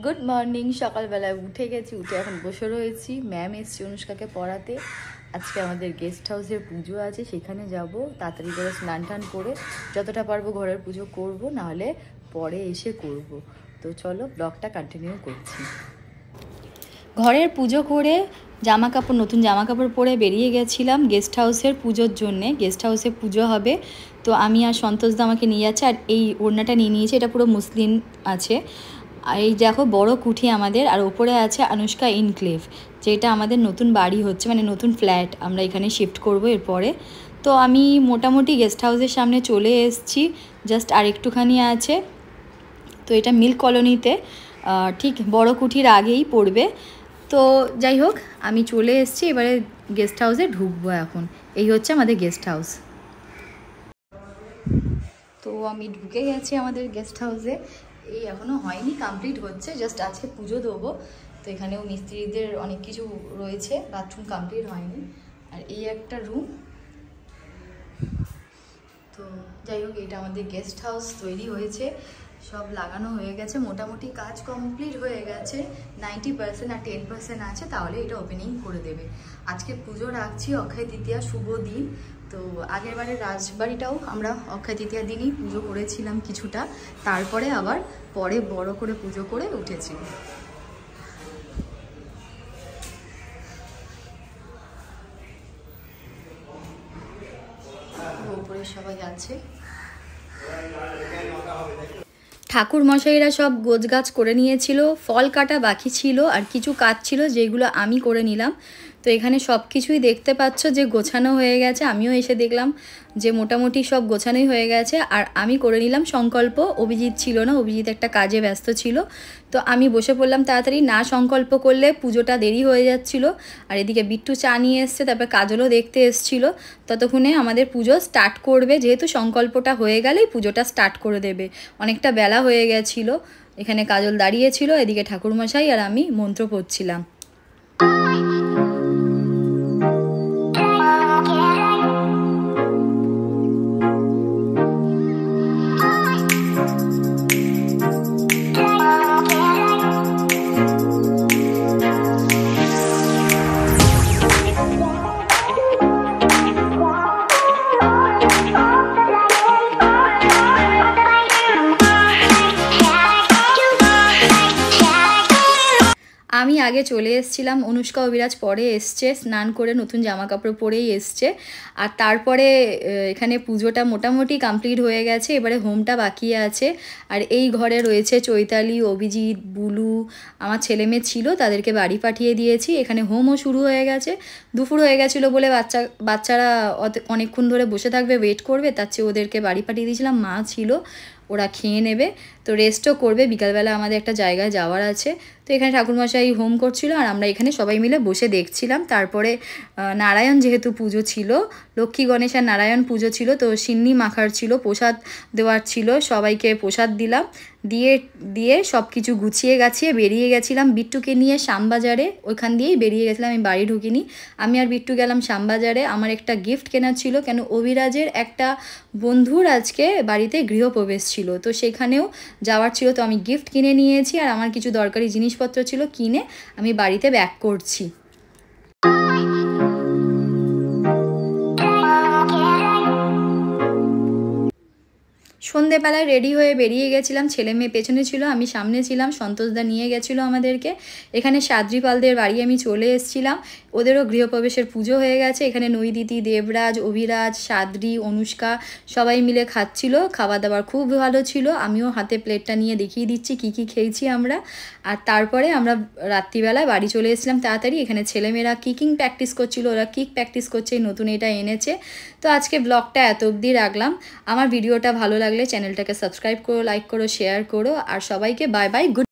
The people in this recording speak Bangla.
Good morning. সকালবেলায় উঠে গেছি, উঠে এখন বসে রয়েছি। ম্যাম এসছি অনুষ্কাকে পড়াতে। আজকে আমাদের গেস্ট হাউসের পুজো আছে, সেখানে যাব। তাড়াতাড়ি করে স্নান টান করে যতটা পারবো ঘরের পুজো করব, নাহলে পরে এসে করব। তো চলো ব্লগটা কন্টিনিউ করছি। ঘরের পুজো করে জামা কাপড়, নতুন জামা কাপড় পরে বেরিয়ে গেছিলাম গেস্ট হাউসের পুজোর জন্যে। গেস্ট হাউসে পুজো হবে, তো আমি আর সন্তোষদা আমাকে নিয়ে যাচ্ছে। আর এই ওড়নাটা নিয়ে নিয়েছে, এটা পুরো মুসলিম আছে। আর এই দেখো বড় কুঠি আমাদের, আর ওপরে আছে অনুষ্কা ইনক্লেভ, যেটা আমাদের নতুন বাড়ি হচ্ছে, মানে নতুন ফ্ল্যাট আমরা এখানে শিফট করব এরপরে। তো আমি মোটামুটি গেস্ট হাউসের সামনে চলে এসেছি, জাস্ট আর একটুখানি আছে। তো এটা মিল কলোনিতে, ঠিক বড় কুঠির আগেই পড়বে। তো যাই হোক, আমি চলে এসেছি, এবারে গেস্ট হাউসে ঢুকবো এখন। এই হচ্ছে আমাদের গেস্ট হাউস। তো আমি ঢুকে গেছি আমাদের গেস্ট হাউসে। এই এখনও হয়নি, কমপ্লিট হচ্ছে, জাস্ট আজকে পুজো দেবো। তো এখানেও মিস্ত্রিদের অনেক কিছু রয়েছে, বাথরুম কমপ্লিট হয়নি। আর এই একটা রুম। তো যাই হোক, এটা আমাদের গেস্ট হাউস তৈরি হয়েছে, সব লাগানো হয়ে গেছে, মোটামুটি কাজ কমপ্লিট হয়ে গেছে 90%, আর 10% আছে, তাহলে এটা ওপেনিং করে দেবে। আজকে পুজো রাখছি, অক্ষয় তৃতীয়া শুভ দিন। তো আগের বারের রাজবাড়িটাও আমরা অক্ষয় তৃতীয়া দিনই পুজো করেছিলাম কিছুটা, তারপরে আবার পরে বড় করে পুজো করে উঠেছি। উপরে সবাই আছে। ঠাকুর মশাইরা সব গোছগাছ করে নিয়েছিল, ফল কাটা বাকি ছিল, আর কিছু কাজ ছিল যেগুলো আমি করে নিলাম। তো এখানে সব কিছুই দেখতে পাচ্ছ যে গোছানো হয়ে গেছে। আমিও এসে দেখলাম যে মোটামুটি সব গোছানোই হয়ে গেছে। আর আমি করে নিলাম সংকল্প, অভিজিৎ ছিল না, অভিজিৎ একটা কাজে ব্যস্ত ছিল। তো আমি বসে পড়লাম তাড়াতাড়ি, না সংকল্প করলে পুজোটা দেরি হয়ে যাচ্ছিল। আর এদিকে বিট্টু চা নিয়ে এসছে, তারপর কাজলও দেখতে এসছিল। ততক্ষণে আমাদের পুজো স্টার্ট করবে, যেহেতু সংকল্পটা হয়ে গেলেই পুজোটা স্টার্ট করে দেবে। অনেকটা বেলা হয়ে গেছিলো। এখানে কাজল দাঁড়িয়েছিল, এদিকে ঠাকুরমশাই আর আমি মন্ত্র পড়ছিলাম। আমি আগে চলে এসেছিলাম, অনুষ্কা অবিরাজ পরে এসছে, স্নান করে নতুন জামা কাপড় পরেই এসছে। আর তারপরে এখানে পুজোটা মোটামুটি কমপ্লিট হয়ে গেছে, এবারে হোমটা বাকি আছে। আর এই ঘরে রয়েছে চৈতালি, অভিজিৎ, বুলু, আমার ছেলেমেয়ে ছিল, তাদেরকে বাড়ি পাঠিয়ে দিয়েছি। এখানে হোমও শুরু হয়ে গেছে। দুপুর হয়ে গেছিলো বলে বাচ্চারা অনেকক্ষণ ধরে বসে থাকবে, ওয়েট করবে, তার চেয়ে ওদেরকে বাড়ি পাঠিয়ে দিয়েছিলাম। মা ছিল, ওরা খেয়ে নেবে, তো রেস্টও করবে। বিকালবেলা আমাদের একটা জায়গায় যাওয়ার আছে। তো এখানে ঠাকুরমশাই হোম করছিল, আর আমরা এখানে সবাই মিলে বসে দেখছিলাম। তারপরে নারায়ণ যেহেতু পুজো ছিল, লক্ষ্মী গণেশ আর নারায়ণ পুজো ছিল, তো সিন্নি মাখার ছিল, প্রসাদ দেওয়ার ছিল, সবাইকে প্রসাদ দিলাম। দিয়ে সব কিছু গুছিয়ে গাছিয়ে বেরিয়ে গেছিলাম বিট্টুকে নিয়ে শ্যামবাজারে। ওইখান দিয়েই বেরিয়ে গেছিলাম, আমি বাড়ি ঢুকিনি। আমি আর বিট্টু গেলাম শ্যামবাজারে। আমার একটা গিফট কেনার ছিল, কেন অভিরাজের একটা বন্ধুর আজকে বাড়িতে গৃহপ্রবেশ ছিল, তো সেখানেও যাওয়ার ছিল। তো আমি গিফট কিনে নিয়েছি, আর আমার কিছু দরকারি জিনিসপত্র ছিল, কিনে আমি বাড়িতে ব্যাক করছি। সন্ধেবেলায় রেডি হয়ে বেরিয়ে গেছিলাম, ছেলে মেয়ে পেছনে ছিল, আমি সামনে ছিলাম। সন্তোষদা নিয়ে গেছিলো আমাদেরকে। এখানে সাদ্রিপালদের বাড়ি আমি চলে এসেছিলাম, ওদেরও গৃহপ্রবেশের পুজো হয়ে গেছে। এখানে নৈদিতি, দেবরাজ, অভিরাজ, সাদ্রি, অনুষ্কা সবাই মিলে খাচ্ছিল। খাওয়া দাওয়ার খুব ভালো ছিল। আমিও হাতে প্লেটটা নিয়ে দেখিয়ে দিচ্ছি কী কী খেয়েছি আমরা। আর তারপরে আমরা রাত্রিবেলায় বাড়ি চলে এসেছিলাম তাড়াতাড়ি। এখানে ছেলেমেয়েরা কিকিং প্র্যাকটিস করছিল, ওরা কিক প্র্যাকটিস করছে, নতুন এটা এনেছে। তো আজকে ব্লগটা এত অবধি রাখলাম। আমার ভিডিওটা ভালো লাগলে চ্যানেলটাকে সাবস্ক্রাইব করো, লাইক করো, শেয়ার করো, আর সবাইকে বাই বাই, গুড।